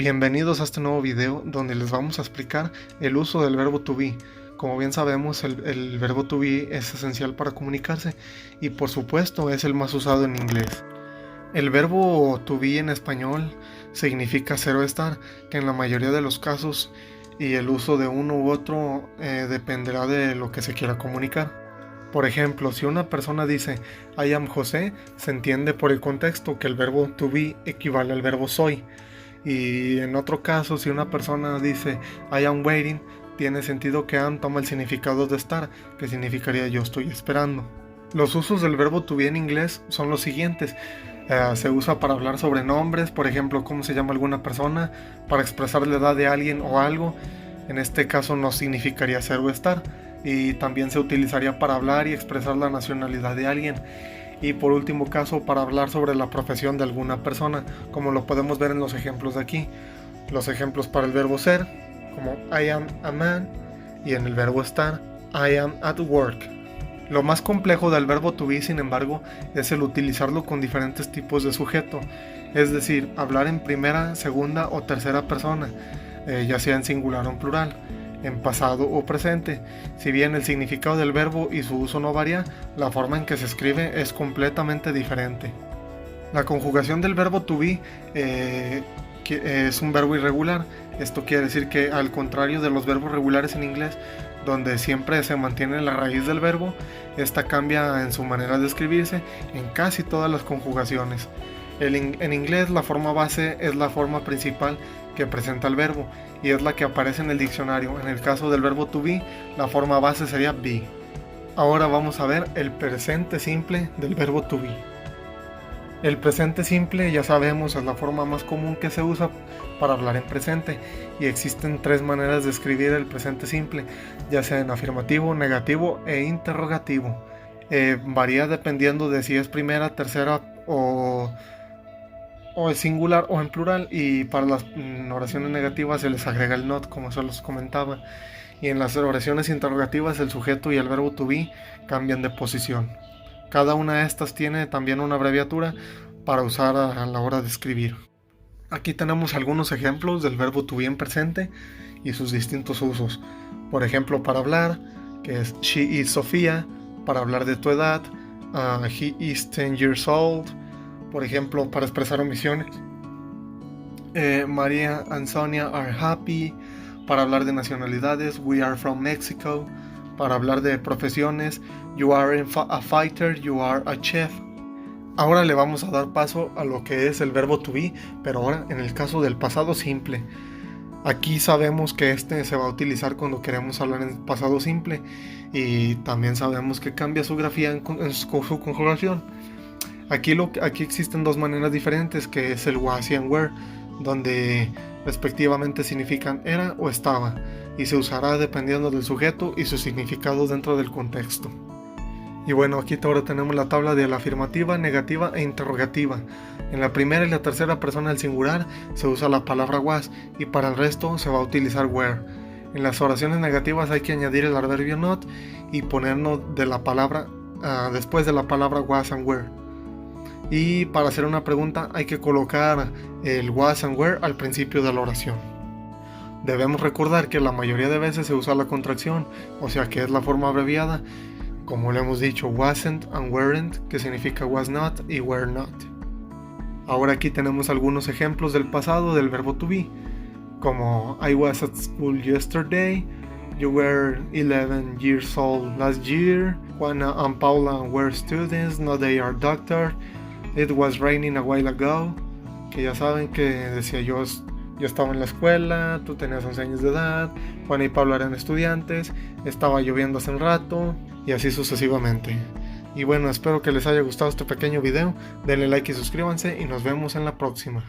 Bienvenidos a este nuevo video donde les vamos a explicar el uso del verbo to be. Como bien sabemos, el verbo to be es esencial para comunicarse y por supuesto es el más usado en inglés. El verbo to be en español significa ser o estar, que en la mayoría de los casos y el uso de uno u otro dependerá de lo que se quiera comunicar. Por ejemplo, si una persona dice I am José, se entiende por el contexto que el verbo to be equivale al verbo soy. Y en otro caso, si una persona dice I am waiting, tiene sentido que am toma el significado de estar, que significaría yo estoy esperando. Los usos del verbo to be en inglés son los siguientes. Se usa para hablar sobre nombres, por ejemplo, cómo se llama alguna persona, para expresar la edad de alguien o algo. En este caso no significaría ser o estar. Y también se utilizaría para hablar y expresar la nacionalidad de alguien. Y por último caso, para hablar sobre la profesión de alguna persona, como lo podemos ver en los ejemplos de aquí. Los ejemplos para el verbo ser, como I am a man, y en el verbo estar, I am at work. Lo más complejo del verbo to be, sin embargo, es el utilizarlo con diferentes tipos de sujeto, es decir, hablar en primera, segunda o tercera persona, ya sea en singular o en plural, en pasado o presente. Si bien el significado del verbo y su uso no varía, la forma en que se escribe es completamente diferente. La conjugación del verbo to be es un verbo irregular. Esto quiere decir que, al contrario de los verbos regulares en inglés, donde siempre se mantiene la raíz del verbo, esta cambia en su manera de escribirse en casi todas las conjugaciones. En inglés la forma base es la forma principal que presenta el verbo y es la que aparece en el diccionario. En el caso del verbo to be, la forma base sería be. Ahora vamos a ver el presente simple del verbo to be. El presente simple, ya sabemos, es la forma más común que se usa para hablar en presente y existen tres maneras de escribir el presente simple, ya sea en afirmativo, negativo e interrogativo. Varía dependiendo de si es primera, tercera o es singular o en plural, y para las oraciones negativas se les agrega el not, como se los comentaba, y en las oraciones interrogativas el sujeto y el verbo to be cambian de posición. Cada una de estas tiene también una abreviatura para usar a la hora de escribir. Aquí tenemos algunos ejemplos del verbo to be en presente y sus distintos usos. Por ejemplo, para hablar, que es she is Sofía, para hablar de tu edad, he is 10 years old. Por ejemplo, para expresar omisiones, María and Sonia are happy. Para hablar de nacionalidades, we are from Mexico. Para hablar de profesiones, you are a fighter, you are a chef. Ahora le vamos a dar paso a lo que es el verbo to be, pero ahora en el caso del pasado simple. Aquí sabemos que este se va a utilizar cuando queremos hablar en pasado simple y también sabemos que cambia su grafía en su conjugación. Aquí existen dos maneras diferentes, que es el was y el were, donde respectivamente significan era o estaba, y se usará dependiendo del sujeto y su significado dentro del contexto. Y bueno, aquí ahora tenemos la tabla de la afirmativa, negativa e interrogativa. En la primera y la tercera persona del singular se usa la palabra was y para el resto se va a utilizar were. En las oraciones negativas hay que añadir el adverbio not y ponernos de la palabra después de la palabra was and were. Y para hacer una pregunta hay que colocar el was and were al principio de la oración. Debemos recordar que la mayoría de veces se usa la contracción, o sea que es la forma abreviada, como le hemos dicho, wasn't and weren't, que significa was not y were not. Ahora aquí tenemos algunos ejemplos del pasado del verbo to be, como I was at school yesterday, you were 11 years old last year, Juana and Paula were students, now they are doctors. It was raining a while ago, que ya saben que decía yo estaba en la escuela, tú tenías 11 años de edad, Juana y Pablo eran estudiantes, estaba lloviendo hace un rato, y así sucesivamente. Y bueno, espero que les haya gustado este pequeño video, denle like y suscríbanse y nos vemos en la próxima.